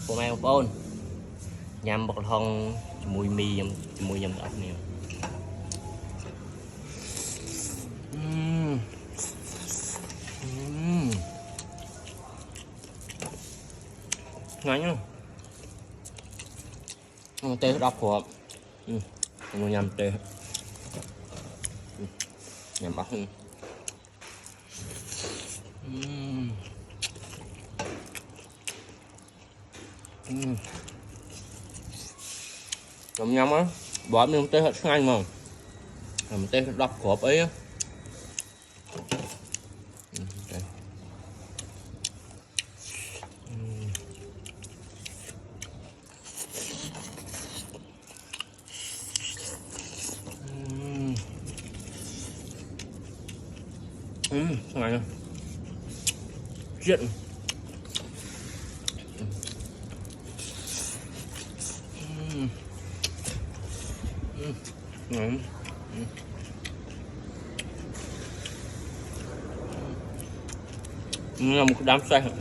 của mẹ một ôn nhằm bọc hồng mùi mì mùi nhầm ốc nè ngon nhá tê đọc của nhầm tê nhầm ốc nhầm á bỏ mình tê hết ngay mà mình tê đọc của ấy á này chuyện là một đám xanh